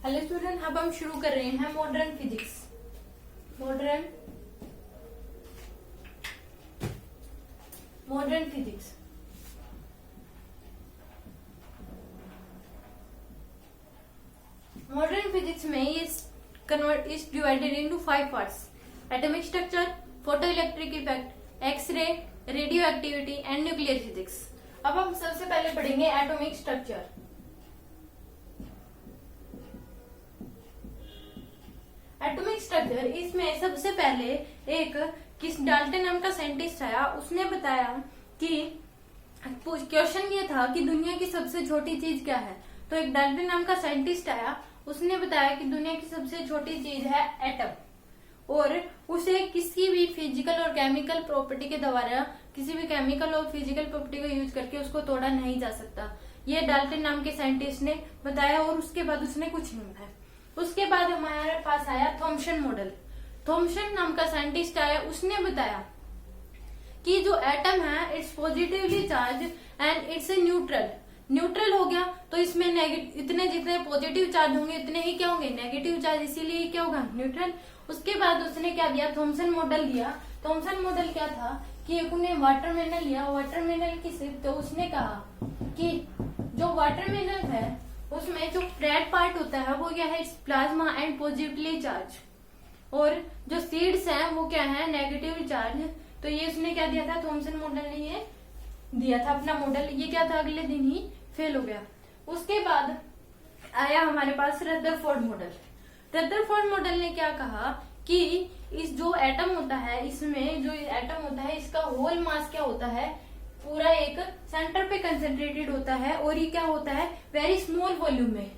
Hello student, अब हम शुरू कर रहे हैं modern physics. Modern physics. Modern physics में is divided into 5 parts: atomic structure, photoelectric effect, X-ray, radioactivity and nuclear physics. अब हम सबसे पहले पढ़ेंगे एटॉमिक स्ट्रक्चर। एटॉमिक स्ट्रक्चर, इसमें सबसे पहले एक डाल्टन नाम का साइंटिस्ट आया। उसने बताया कि क्वेश्चन ये था कि दुनिया की सबसे छोटी चीज क्या है। तो एक डाल्टन नाम का साइंटिस्ट आया, उसने बताया कि दुनिया की सबसे छोटी चीज है एटम, और उसे किसी भी फिजिकल और केमिकल प्रॉपर्टी के द्वारा, किसी भी केमिकल और फिजिकल प्रॉपर्टी को यूज करके उसको तोड़ा नहीं जा सकता। ये डाल्टन नाम के साइंटिस्ट ने बताया, और उसके बाद उसने कुछ नहीं बताया। उसके बाद हमारे पास आया थॉमसन मॉडल। थॉमसन नाम का साइंटिस्ट आया, उसने बताया कि जो एटम है it's positively charge and it's a neutral. Neutral हो गया तो इसमें इतने जितने पॉजिटिव चार्ज होंगे उतने ही क्या होंगे, नेगेटिव चार्ज, इसीलिए क्या होगा, न्यूट्रल। उसके बाद उसने क्या दिया, थॉमसन मॉडल दिया। थॉमसन मॉडल क्या था कि उन्हें वाटरमेलन लिया। वाटरमेलन की सिर्फ, तो उसने कहा कि जो वाटरमेलन है उसमें जो रेड पार्ट होता है वो क्या है, it's plasma and positively charge, और जो सीड्स हैं वो क्या है, नेगेटिव चार्ज। तो ये उसने क्या दिया था, थॉमसन मॉडल ने ये दिया था अपना मॉडल। ये क्या था, अगले दिन ही फेल हो गया। उसके बाद आया हमारे पास रदरफोर्ड मॉडल। रदरफोर्ड मॉडल ने क्या कहा कि इस जो एटम होता है, इसमें जो एटम होता है इसका होल मास क्या होता है, पूरा एक सेंटर पे कंसेंट्रेटेड होता है, और ये क्या होता है, वेरी स्मॉल वॉल्यूम में।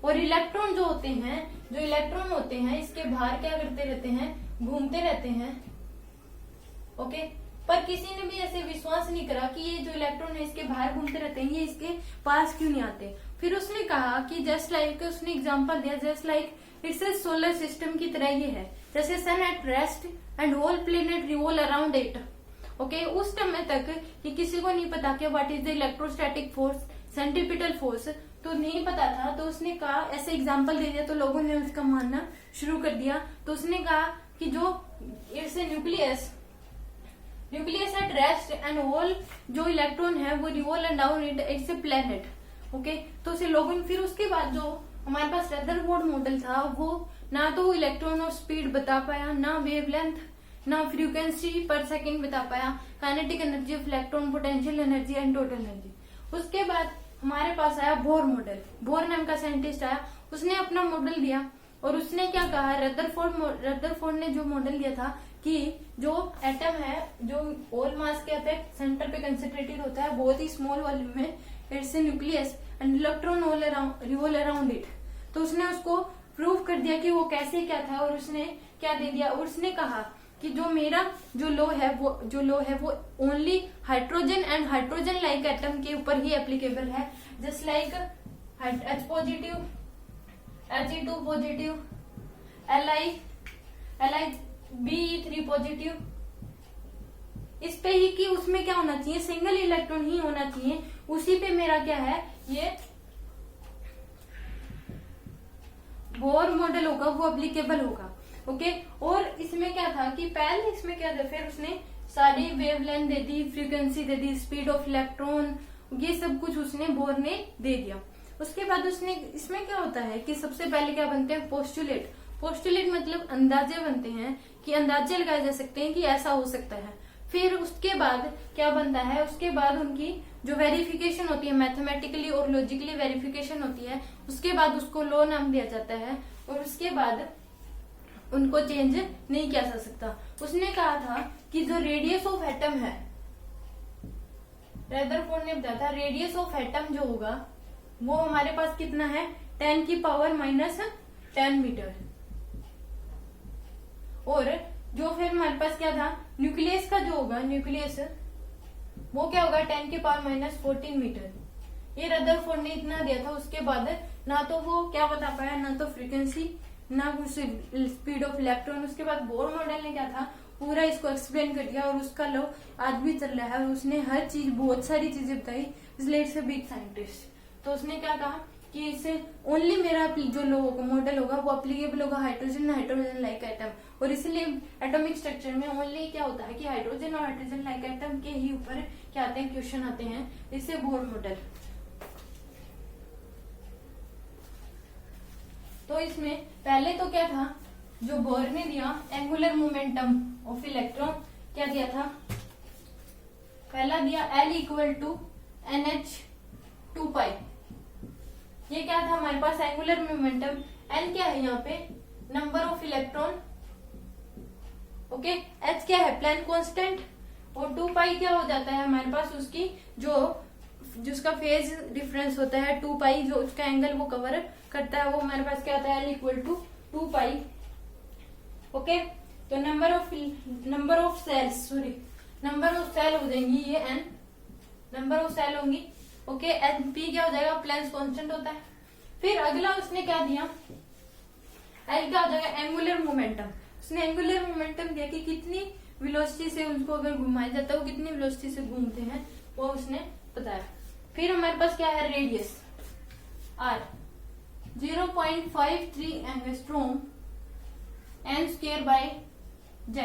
और इलेक्ट्रॉन जो होते हैं, जो इलेक्ट्रॉन होते हैं इसके बाहर क्या करते रहते हैं, घूमते रहते हैं। ओके, पर किसी ने भी ऐसे विश्वास नहीं करा कि ये जो इलेक्ट्रॉन है इसके बाहर घूमते रहते हैं, ये इसके पास क्यों नहीं आते। फिर उसने कहा कि जस्ट लाइक, उसने एग्जांपल दिया, just like it's a solar system की तरह ये है, जैसे sun at rest and whole planet revolve around it. Okay, उस समय तक कि किसी को नहीं पता कि what is the electrostatic force, centripetal force, तो नहीं पता था। तो उसने कहा, ऐसे एग्जांपल दे दिया तो लोगों ने उसका मानना शुरू कर दिया। तो उसने कहा कि जो it's a nucleus at rest and whole, जो इलेक्ट्रॉन है वो revolve around it, it's a planet. Okay, तो उसे लोगों, फिर उसके बाद जो हमारे पास रदरफोर्ड मॉडल था वो ना तो इलेक्ट्रॉन और स्पीड बता पाया, ना वेवलेंथ, ना फ्रीक्वेंसी पर सेकंड बता पाया, kinetic energy of electron, potential energy and total energy. उसके बाद हमारे पास आया बोर मॉडल। बोर नाम का साइंटिस्ट आया, उसने अपना मॉडल दिया, और उसने क्या कहा, रदरफोर्ड ने जो मॉडल दिया था कि जो एटम है, जो होल मास के अफेक्ट सेंटर पे कंसेंट्रेटेड होता है बहुत ही स्मॉल वॉल्यूम में, it's a nucleus and electron revolve around it. तो उसने उसको प्रूव कर दिया कि वो कैसे क्या था, और उसने क्या दे दिया, और उसने कहा कि जो मेरा जो लो है वो only hydrogen and hydrogen like atom के ऊपर ही एप्लीकेबल है, just like H positive, He2 positive, Li3 positive, इस पे ही कि उसमें क्या होना चाहिए, सिंगल इलेक्ट्रॉन ही होना चाहिए। उसी पे मेरा क्या है, ये बोर मॉडल होगा, वो एप्लीकेबल होगा। ओके, और इसमें क्या था कि पहले इसमें क्या था, फिर उसने सारी wavelength they the, frequency they the, speed of electron, ये सब कुछ उसने बोर ने दे दिया। उसके बाद उसने, इसमें क्या होता है कि सबसे पहले क्या बनते हैं, पोस्टुलेट। पोस्टुलेट मतलब अंदाजे बनते हैं, कि अंदाजे लगाए जा सकते हैं कि ऐसा हो सकता है। फिर उसके बाद क्या बनता है, उसके बाद उनकी जो वेरिफिकेशन होती है, मैथमेटिकली और लॉजिकली वेरिफिकेशन होती है, उसके बाद उसको लॉ नाम दिया जाता है, और उसके बाद उनको चेंज नहीं किया जा सकता। उसने कहा था कि जो रेडियस ऑफ एटम है, रदरफोर्ड ने बताया था रेडियस ऑफ एटम जो होगा वो हमारे पास कितना है, 10⁻⁻10 मीटर। और जो फिर हमारे पास क्या था, न्यूक्लियस का जो होगा, न्यूक्लियस वो क्या होगा, 10⁻14 मीटर। ये रदरफोर्ड ने इतना दिया था। उसके बाद ना तो वो क्या बता पाया, ना तो फ्रीक्वेंसी, ना स्पीड ऑफ इलेक्ट्रॉन। उसके बाद बोर मॉडल ने क्या था, पूरा इसको एक्सप्लेन कर दिया, और उसका लॉ आज भी चल रहा है, और उसने हर चीज, बहुत सारी चीजें बताई, इसलिए इट्स अ बिग साइंटिस्ट। तो उसने क्या कहा कि इसे ओनली मेरा जो मॉडल होगा वो अप्लीकेबल होगा हाइड्रोजन हाइड्रोजन लाइक एटम, और इसलिए एटॉमिक स्ट्रक्चर में ओनली क्या होता है कि हाइड्रोजन और हाइड्रोजन लाइक एटम के ही ऊपर क्या आते हैं, क्वेश्चन आते हैं, इससे बोर मॉडल। तो इसमें पहले तो क्या था, जो बोर ने दिया एंगुलर मोमेंटम ऑफ इलेक्ट्रॉन क्या दिया था, पहला दिया L इक्वल टू NH2π। ये क्या था हमारे पास एंगुलर मोमेंटम, L क्या है यहाँ पे, number of electron, okay, H क्या है प्लैंक कांस्टेंट, और 2π क्या हो जाता है हमारे पास उसकी जिसका फेज डिफरेंस होता है 2π, जो उसका एंगल वो कवर करता है, वो हमारे पास क्या होता है L इक्वल टू 2π। ओके, तो नंबर ऑफ सेल हो जाएंगी ये n, नंबर ऑफ सेल होंगी, ओके, एन पी क्या हो जाएगा, प्लैंक्स कांस्टेंट होता है। फिर अगला उसने क्या दिया, एल क्या हो जाएगा, एंगुलर मोमेंटम। उसने एंगुलर मोमेंटम दिया कि कितनी वेलोसिटी से उनको अगर घुमाया जाता है वो कितनी वेलोसिटी से घूमते हैं, वो उसने बताया। फिर हमारे पास क्या है, radius r 0.53 angstrom n² by z।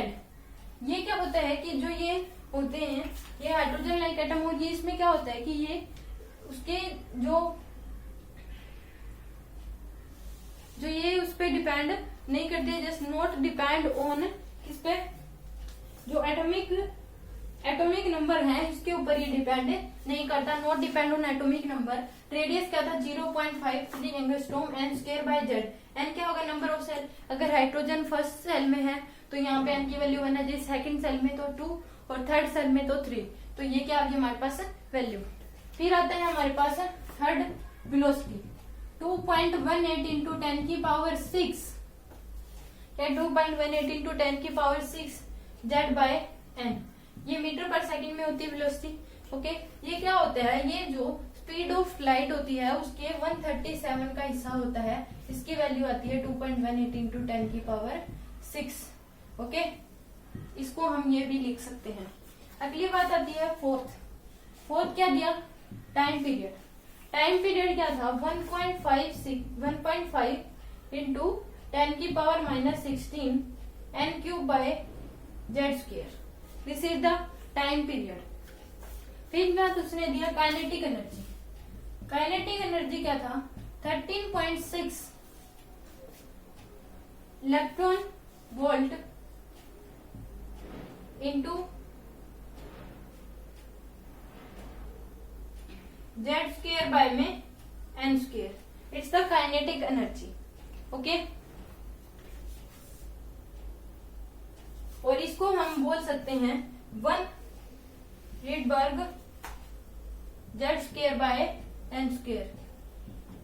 ये क्या होता है कि जो ये होते हैं ये हाइड्रोजन लाइक एटम, और ये इसमें क्या होता है कि ये उसके जो ये उस पे डिपेंड नहीं करते, जस्ट नॉट डिपेंड ऑन किस पे, जो एटॉमिक नंबर है इसके ऊपर ये डिपेंड नहीं करता, not depend on atomic number. Radius क्या था 0.53 angstrom n² by z। n क्या होगा, नंबर ऑफ सेल, अगर हाइड्रोजन फर्स्ट सेल में है तो यहाँ पे n की वैल्यू 1 है, जी सेकंड सेल में तो 2 और थर्ड सेल में तो 3, तो ये क्या आ गया हमारे पास वैल्यू। फिर आता है हमारे पास थर्ड वेलोसिटी 2.18 इंटू 10 की पावर 6, क्या 2.18 इंटू 10 की पावर 6 z बाय n, ये मीटर पर सेकंड में होती है वेलोसिटी। ओके, ये क्या होता है, ये जो स्पीड ऑफ लाइट होती है उसके 137 का हिस्सा होता है, इसकी वैल्यू आती है 2.18 इंटू 10 की पावर 6। ओके, इसको हम ये भी लिख सकते हैं। अगली बात आती है फोर्थ क्या दिया, टाइम पीरियड क्या था 1.5 इंटू 10 की power -16 n³ by z², this is the time period. फिर बात उसने दिया काइनेटिक एनर्जी क्या था 13.6 electron volt into z² bye में n², it's the kinetic energy. Okay, और इसको हम बोल सकते हैं 1 रीडबर्ग z² बाय n²।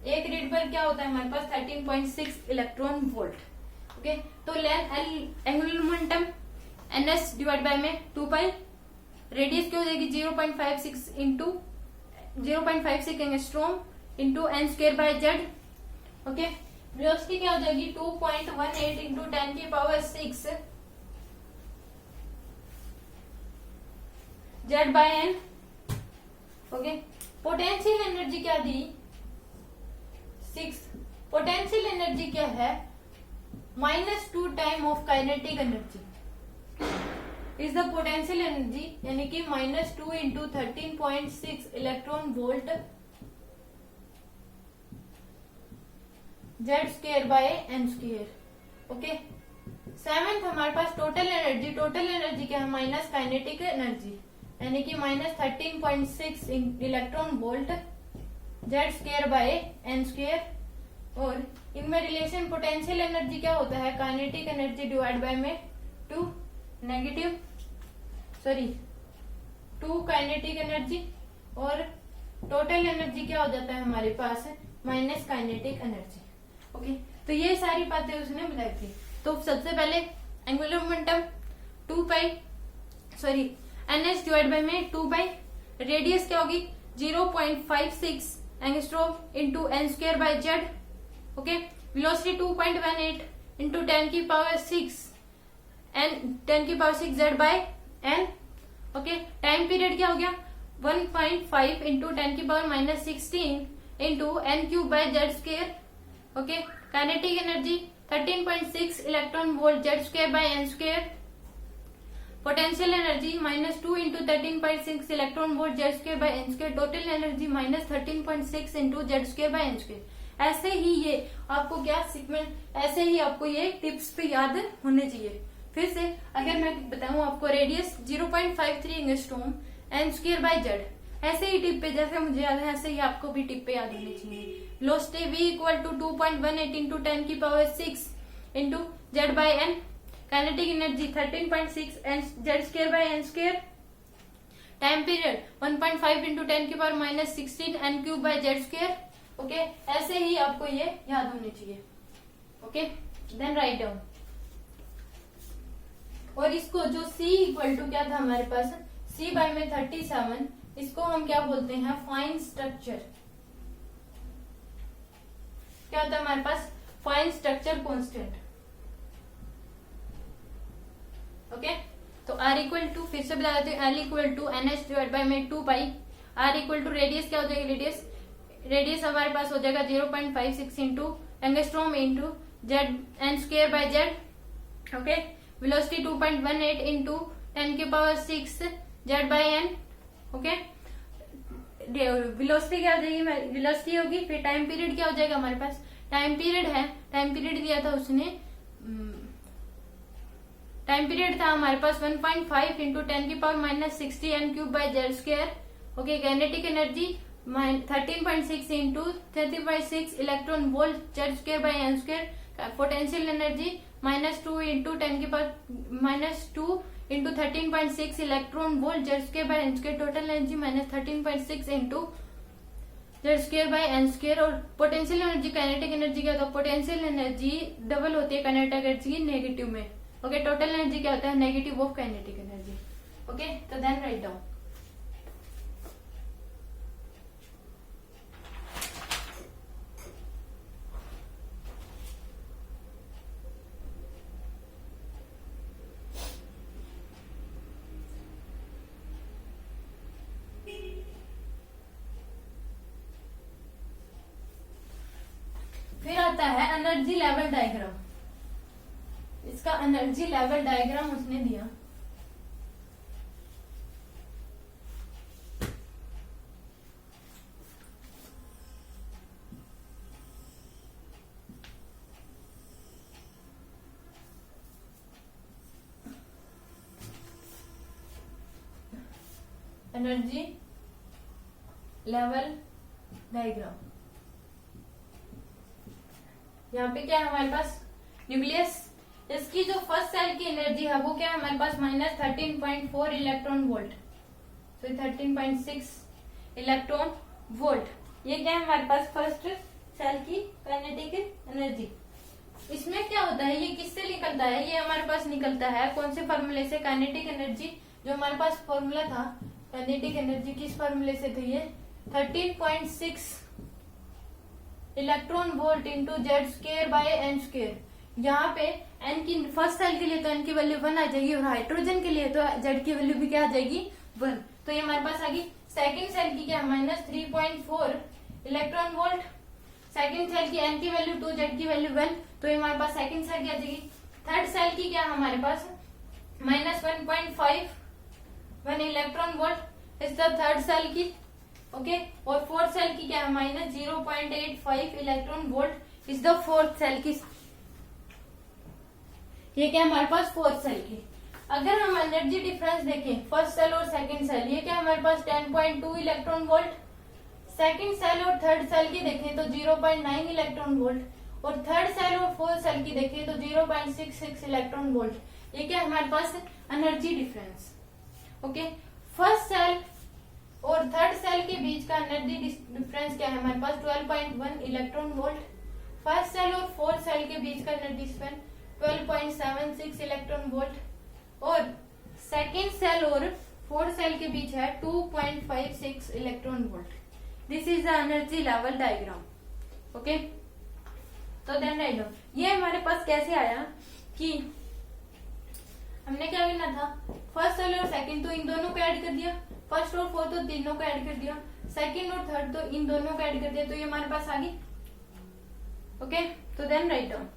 एक रीडबर्ग क्या होता है हमारे पास 13.6 इलेक्ट्रॉन वोल्ट। ओके, तो angular momentum ns divide by में 2π, रेडियस क्या हो जाएगी 0.56 angstrom into n² by z। Okay, velocity क्या हो जाएगी 2.18 इंटू 10 की power 6 z by n। Okay, potential energy क्या दी 6, पोटेंशियल एनर्जी क्या है -2 time of kinetic energy is the potential energy, यानी कि -2 into 13.6 electron volt z² by n²। Okay, 7th हमारे पास टोटल एनर्जी क्या है माइनस काइनेटिक एनर्जी, यानी कि -13.6 electron volt z² by n²। और इनमें रिलेशन पोटेंशियल एनर्जी क्या होता है काइनेटिक एनर्जी डिवाइड बाय में 2 काइनेटिक एनर्जी, और टोटल एनर्जी क्या हो जाता है हमारे पास माइनस काइनेटिक एनर्जी। ओके, तो ये सारी बातें उसने बताई थी। तो सबसे पहले angular momentum ns divide by में 2π, रेडियस क्या होगी 0.56 angstrom into n² by z। Okay, velocity 2.18 into 10 की power 6 z by n। Okay, time period क्या हो गया 1.5 इंटू 10 की power -16 into n cube by z square. Okay, kinetic energy 13.6 electron volt z square by n square. Potential energy -2 into 13.6 electron volt z square by n square. Total energy -13.6 into z square by n square. ऐसे ही ये आपको क्या sequence, ऐसे ही आपको ये tips पे याद होने चाहिए। फिर से अगर मैं बताऊं आपको, radius 0.53 angstrom n square by z, ऐसे ही टिप पे जैसे मुझे याद है ऐसे ही आपको भी टिप पे याद होनी चाहिए। Velocity v equal to 2.18 into 10 की power 6 into z by n. Kinetic energy 13.6 n z square by n square. Time period 1.5 into 10 की power -16 n cube by z square. Okay, ऐसे ही आपको ये याद होने चाहिए। Okay, then right down. और इसको जो c इक्वल टू क्या था हमारे पास, c बाय में 37, इसको हम क्या बोलते हैं, फाइन स्ट्रक्चर। क्या होता है हमारे पास, फाइन स्ट्रक्चर कांस्टेंट। ओके, तो r इक्वल टू, फिर से बता देते हैं, l equal to NH divide by में 2 pi. r equal to radius क्या हो जाएगी, रेडियस हमारे पास हो जाएगा 0.56 into angstrom into z n square by z. Okay, velocity 2.18 into 10 की power 6 z by n. Okay, velocity क्या हो जाएगी, वेलोसिटी होगी। फिर टाइम पीरियड क्या हो जाएगा हमारे पास, टाइम पीरियड है, टाइम पीरियड दिया था उसने, टाइम पीरियड था हमारे पास 1.5 इंटू 10 की power -60 n cube by z square. Okay, kinetic energy 13.6 into 30.6 electron volt z square by n square. Potential energy -2 into 10 की power -2 into 13.6 electron volt z square by n square. Total energy -13.6 into z square by n square. और potential energy, kinetic energy क्या होता है, potential energy double होती है kinetic energy negative में। Okay, total energy क्या होता है, negative of kinetic energy. Okay, तो देन राइट डाउन। फिर आता है एनर्जी लेवल डायग्राम। इसका एनर्जी लेवल डायग्राम उसने दिया। एनर्जी लेवल डायग्राम, यहाँ पे क्या है हमारे पास, न्यूक्लियस, इसकी जो फर्स्ट सेल की एनर्जी है वो क्या है हमारे पास, -13.4 इलेक्ट्रॉन वोल्ट, तो 13.6 इलेक्ट्रॉन वोल्ट। ये क्या है हमारे पास, फर्स्ट सेल की काइनेटिक एनर्जी। इसमें क्या होता है, ये किससे निकलता है, ये हमारे पास निकलता है कौन से फॉर्मूले से, काइनेटिक एनर्जी जो हमारे पास फॉर्मूला था, काइनेटिक एनर्जी किस फॉर्मूले से थे, ये 13.6 electron volt into z square by n square. यहाँ पे एन की फर्स्ट सेल के लिए तो एन की वैल्यू 1 आ जाएगी, और हाइड्रोजन के लिए तो जेड की वैल्यू भी क्या आ जाएगी, 1। तो ये हमारे पास आ गई। सेकेंड सेल की क्या, -3.4 इलेक्ट्रॉन वोल्ट। सेकेंड सेल की एन की वैल्यू 2, जेड की वैल्यू 1, तो ये हमारे पास सेकेंड सेल की आ जाएगी। थर्ड सेल की क्या हमारे पास, -1.51 इलेक्ट्रॉन वोल्ट, इस थर्ड सेल की। ओके, और फोर्थ सेल की क्या है, -0.85 electron volt is the fourth cell की। ये क्या हमारे पास, फोर्थ सेल की। अगर हम एनर्जी डिफरेंस देखें फर्स्ट सेल और सेकंड सेल, ये क्या हमारे पास 10.2 इलेक्ट्रॉन वोल्ट। सेकंड सेल और थर्ड सेल की देखें तो 0.9 इलेक्ट्रॉन वोल्ट, और थर्ड सेल और फोर्थ सेल की देखें तो 0.66 इलेक्ट्रॉन वोल्ट। ये क्या हमारे पास, energy difference. Okay, first cell और थर्ड सेल के बीच का एनर्जी डिफरेंस क्या है हमारे पास, 12.1 इलेक्ट्रॉन वोल्ट। फर्स्ट सेल और फोर्थ सेल के बीच का एनर्जी डिफरेंस 12.76 इलेक्ट्रॉन वोल्ट, और सेकेंड सेल और फोर्थ सेल के बीच है 2.56 electron volt. This is the energy level diagram. Okay, तो देन राइट डाउन। ये हमारे पास कैसे आया कि हमने क्या करना था, फर्स्ट सेल और सेकंड, तो इन दोनों को ऐड कर दिया, फर्स्ट और फोर्थ तो तीनों को ऐड कर दिया। सेकंड और थर्ड, तो इन दोनों को ऐड कर दिया तो ये हमारे पास आ गई। ओके, तो देन राइट डाउन।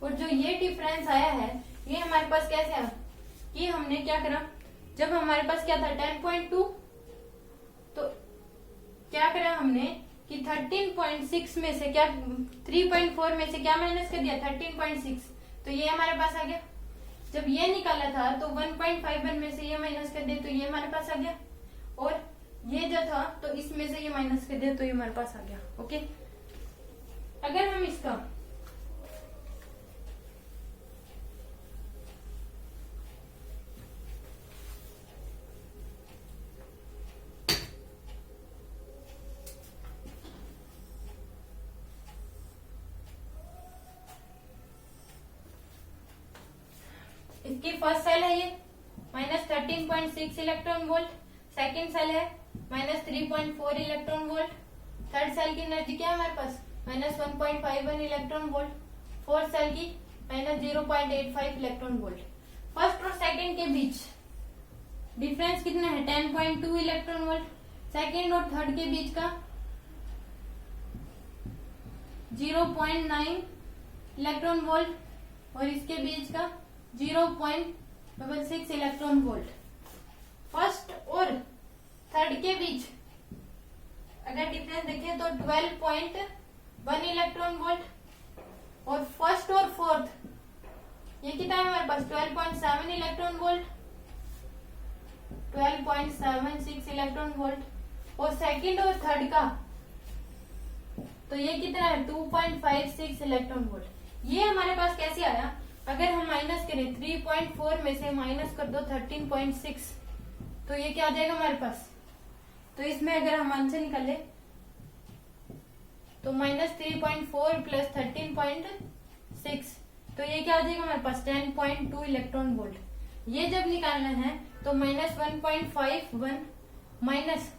और जो ये डिफरेंस आया है ये हमारे पास कैसे आया, कि हमने क्या करा, जब हमारे पास क्या था 10.2, तो क्या करा हमने कि 13.6 में से क्या 3.4 में से क्या माइनस कर दिया 13.6, तो ये हमारे पास आ गया। जब ये निकाला था तो 1.51 में से ये माइनस कर दिया तो ये हमारे पास आ गया, और ये जो था तो इसमें से ये माइनस कर दिया तो ये हमारे पास आ गया। ओके, अगर हम इसका इसकी फर्स्ट सेल है ये -13.6 इलेक्ट्रॉन वोल्ट, सेकंड सेल है -3.4 इलेक्ट्रॉन वोल्ट, थर्ड सेल की एनर्जी क्या है हमारे पास -1.51 इलेक्ट्रॉन वोल्ट, फोर्थ सेल की -0.85 इलेक्ट्रॉन वोल्ट। फर्स्ट और सेकंड के बीच डिफरेंस कितना है 10.2 इलेक्ट्रॉन वोल्ट, सेकंड और थर्ड के बीच का 0.9 इलेक्ट्रॉन वोल्ट, और इसके बीच का 0.66 इलेक्ट्रॉन वोल्ट। फर्स्ट और थर्ड के बीच अगर डिफरेंस देखें तो 12.1 इलेक्ट्रॉन वोल्ट, और फर्स्ट और फोर्थ ये कितना है हमारे पास 12.7 इलेक्ट्रॉन वोल्ट, 12.76 इलेक्ट्रॉन वोल्ट, और सेकंड और थर्ड का तो ये कितना है 2.56 इलेक्ट्रॉन वोल्ट। ये हमारे पास कैसे आया, अगर हम माइनस करें 3.4 में से माइनस कर दो 13.6 तो ये क्या आ जाएगा हमारे पास, तो इसमें अगर हम आंसर निकाले तो -3.4 प्लस 13.6 तो ये क्या आ जाएगा हमारे पास 10.2 इलेक्ट्रॉन वोल्ट। ये जब निकालना है तो -1.51 माइनस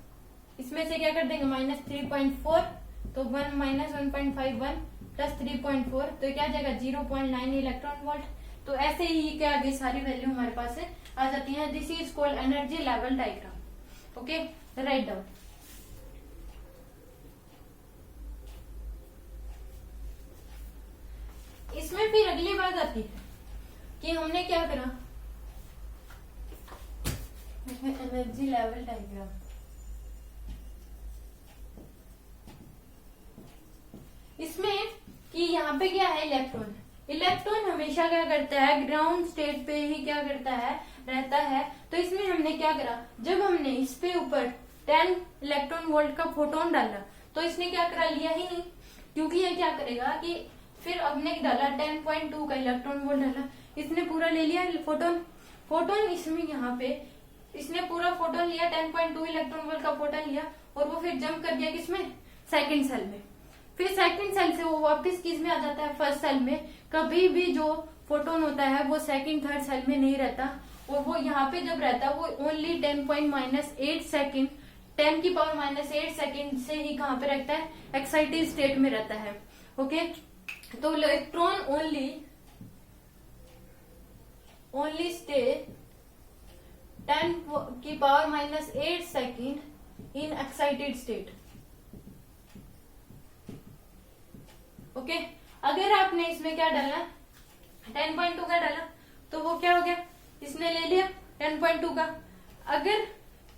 इसमें से क्या कर देंगे -3.4, तो 1 -1.51 प्लस 3.4 तो क्या आ जाएगा 0.9 इलेक्ट्रॉन वोल्ट। तो ऐसे ही क्या आगे सारी वैल्यू हमारे पास आ जाती है। This is called energy level diagram. Okay, write down. इसमें फिर अगली बात आती है कि हमने क्या करा, एनर्जी लेवल डायग्राम, इसमें कि यहाँ पे क्या है इलेक्ट्रॉन, इलेक्ट्रॉन हमेशा क्या करता है ग्राउंड स्टेट पे ही क्या करता है रहता है। तो इसमें हमने क्या करा, जब हमने इस पे ऊपर 10 इलेक्ट्रॉन वोल्ट का फोटोन डाला तो इसने क्या करा लिया ही नहीं, क्योंकि ये क्या करेगा कि फिर हमने डाला 10.2 का इलेक्ट्रॉन वोल्ट डाला, इसने पूरा ले लिया फोटोन, फोटोन इसमें यहाँ पे इसने पूरा फोटोन लिया 10.2 इलेक्ट्रॉन वोल्ट का फोटोन लिया, और वो फिर जंप कर गया किसमें सेकंड सेल में, फिर सेकंड सेल से वो वापस किस में आ जाता है फर्स्ट सेल में। कभी भी जो फोटोन होता है वो सेकंड थर्ड सेल में नहीं रहता, और वो यहाँ पे जब रहता है वो ओनली 10.8 सेकंड 10 की पावर -8 सेकंड से ही कहाँ पे रहता है एक्साइटेड स्टेट में रहता है। ओके, तो इलेक्ट्रॉन ओनली स्टे 10 की power -8 second in excited state. Okay, अगर आपने इसमें क्या डाला 10.2 का डाला तो वो क्या हो गया, इसने ले लिया 10.2 का। अगर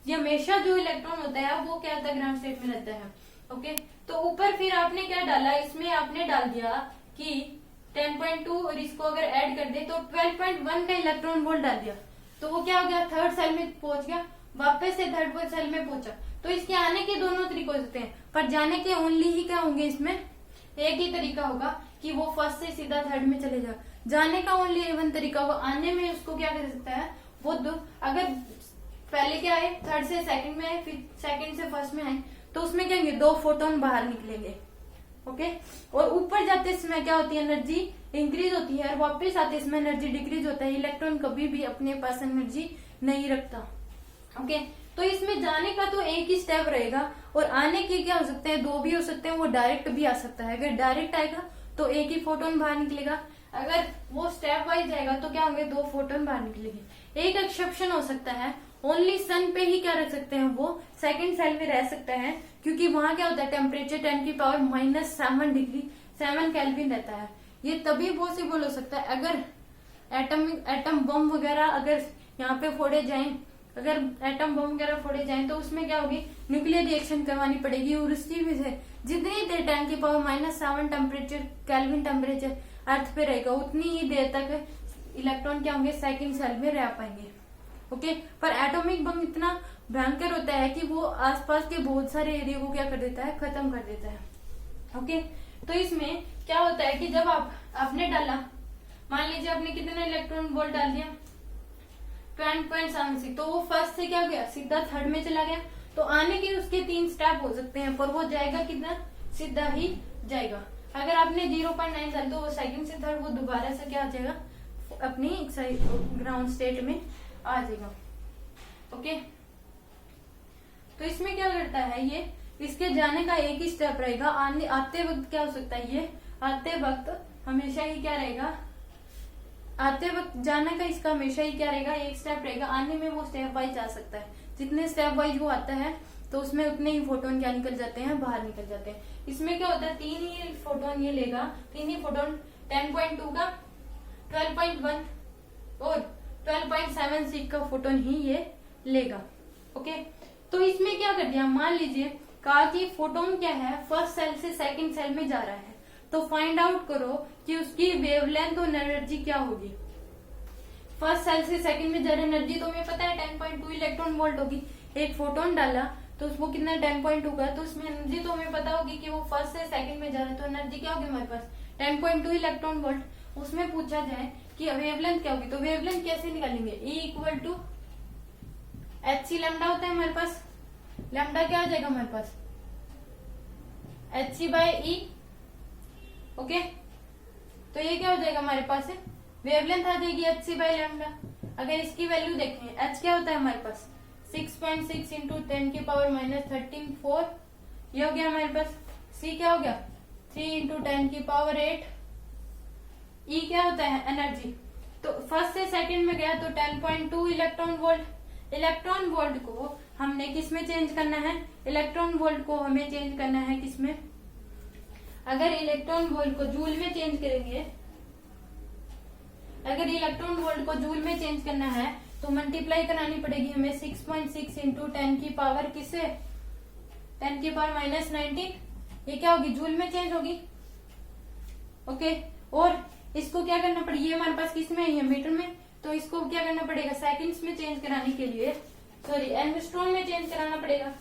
ये हमेशा जो इलेक्ट्रॉन होता है वो क्या होता है ग्राउंड स्टेट में रहता है। ओके, तो ऊपर फिर आपने क्या डाला, इसमें आपने डाल दिया कि 10.2 और इसको अगर ऐड कर दे तो 12.1 का इलेक्ट्रॉन वोल्ट डाल दिया, तो वो क्या हो गया थर्ड सेल में पहुंच गया, वापस से थर्ड सेल में पहुंचा। तो इसके आने के दोनों तरीके होते हैं, पर जाने के ओनली ही क्या होंगे, इसमें एक ही तरीका होगा कि वो फर्स्ट से सीधा थर्ड में चले जाए। जाने का ओनली वन तरीका होगा, आने में उसको क्या कर सकता है वो अगर पहले क्या है थर्ड से सेकंड में आए फिर सेकंड से फर्स्ट में आए तो उसमें क्या होंगे 2 फोटोन बाहर निकलेंगे। ओके, और ऊपर जाते समय क्या होती है एनर्जी इंक्रीज होती है, और वापस आते इसमें एनर्जी डिक्रीज होता है। इलेक्ट्रॉन कभी भी अपने पास एनर्जी नहीं रखता। ओके, तो इसमें जाने का तो एक ही स्टेप रहेगा, और आने के क्या हो सकते हैं 2 भी हो सकते हैं, वो डायरेक्ट भी आ सकता है। अगर डायरेक्ट आएगा तो एक ही फोटोन बाहर निकलेगा, अगर वो स्टेप वाइज जाएगा तो क्या होंगे, 2 फोटोन बाहर निकलेंगे। एक एक्सेप्शन हो सकता है, ओनली सन पे ही क्या रह सकते हैं, वो सेकंड सेल में रह सकता है, क्योंकि वहां क्या होता है, टेम्परेचर 10⁻⁻7 डिग्री 7 केल्विन रहता है। ये तभी पॉसिबल हो सकता है अगर एटम बम वगैरह अगर यहाँ पे फोड़े जाएं, अगर एटम बम वगैरह फोड़े जाएं तो उसमें क्या होगी, न्यूक्लियर रिएक्शन करवानी पड़ेगी, और उसकी भी से जितनी देर 10⁻⁻7 टेम्परेचर केल्विन टेम्परेचर अर्थ पे रहेगा उतनी ही देर तक इलेक्ट्रॉन क्या होंगे, सेकंड सेल में रह पाएंगे। ओके, पर एटॉमिक बम इतना भयंकर होता है कि वो आसपास के बहुत सारे एरिया को क्या कर देता है, खत्म कर देता है। ओके, तो इसमें क्या होता है कि जब आपने डाला, मान लीजिए आपने कितने इलेक्ट्रॉन वोल्ट डाल दिया, 20.76, तो वो फर्स्ट से क्या गया, सीधा थर्ड में चला गया। तो आने के उसके 3 स्टेप हो सकते हैं, पर वो जाएगा कितना, सीधा ही जाएगा। अगर आपने 0.9 डाल तो वो सेकंड से थर्ड वो दोबारा से क्या आ जाएगा, अपनी ग्राउंड स्टेट में आ जाएगा। ओके, तो इसमें क्या करता है ये, इसके जाने का एक ही स्टेप रहेगा, आते वक्त क्या हो सकता है, ये आते वक्त हमेशा ही क्या रहेगा, आते वक्त जाने का इसका हमेशा ही क्या रहेगा, एक स्टेप रहेगा। आने में वो स्टेप वाइज आ सकता है, जितने स्टेप वाइज वो आता है तो उसमें उतने ही फोटोन क्या निकल जाते हैं, बाहर निकल जाते हैं। इसमें क्या होता है, 3 ही फोटोन ये लेगा, 3 ही फोटोन 10.2 का, 12.1 और 12.76 का फोटोन ही ये लेगा। ओके, तो इसमें क्या कर दिया, मान लीजिए कहा कि फोटोन क्या है, फर्स्ट सेल से सेकंड सेल में जा रहा है, तो फाइंड आउट करो कि उसकी वेवलेंथ और एनर्जी क्या होगी। फर्स्ट सेल से सेकंड में जा रही एनर्जी तो हमें पता है 10.2 इलेक्ट्रॉन वोल्ट होगी। एक फोटोन डाला तो उसको कितना 10.2 का, तो उसमें एनर्जी तो हमें पता होगी कि वो फर्स्ट से सेकंड में जा रहा है, तो एनर्जी क्या होगी हमारे पास 10.2 इलेक्ट्रॉन वोल्ट। उसमें पूछा जाए कि वेवलेंथ क्या होगी, तो वेवलेंथ कैसे निकालेंगे, E = hc लैम्डा होता है हमारे पास, लैम्डा क्या आ जाएगा हमारे पास, hc/E। ओके, तो ये क्या हो जाएगा हमारे पास, वेवलेंथ आ जाएगी hc/λ। अगर इसकी वैल्यू देखें, h क्या होता है हमारे पास 6.6 इंटू 10⁻13 4, ये हो गया हमारे पास। c क्या हो गया 3 इंटू 10⁸। E क्या होता है एनर्जी, तो फर्स्ट से सेकंड में गया तो 10.2 इलेक्ट्रॉन वोल्ट। इलेक्ट्रॉन वोल्ट को हमने किस में चेंज करना है, इलेक्ट्रॉन वोल्ट को हमें चेंज करना है किसमें, अगर इलेक्ट्रॉन वोल्ट को जूल में चेंज करेंगे, अगर इलेक्ट्रॉन वोल्ट को जूल में चेंज करना है तो मल्टीप्लाई करानी पड़ेगी हमें 6.6 इंटू 10⁻, किससे 10⁻⁻19, ये क्या होगी जूल में चेंज होगी। ओके, और इसको क्या करना पड़ेगा, ये हमारे पास किस में है, मीटर में, तो इसको क्या करना पड़ेगा सेकंड्स में चेंज कराने के लिए, सॉरी एंगस्ट्रॉम में चेंज कराना पड़ेगा।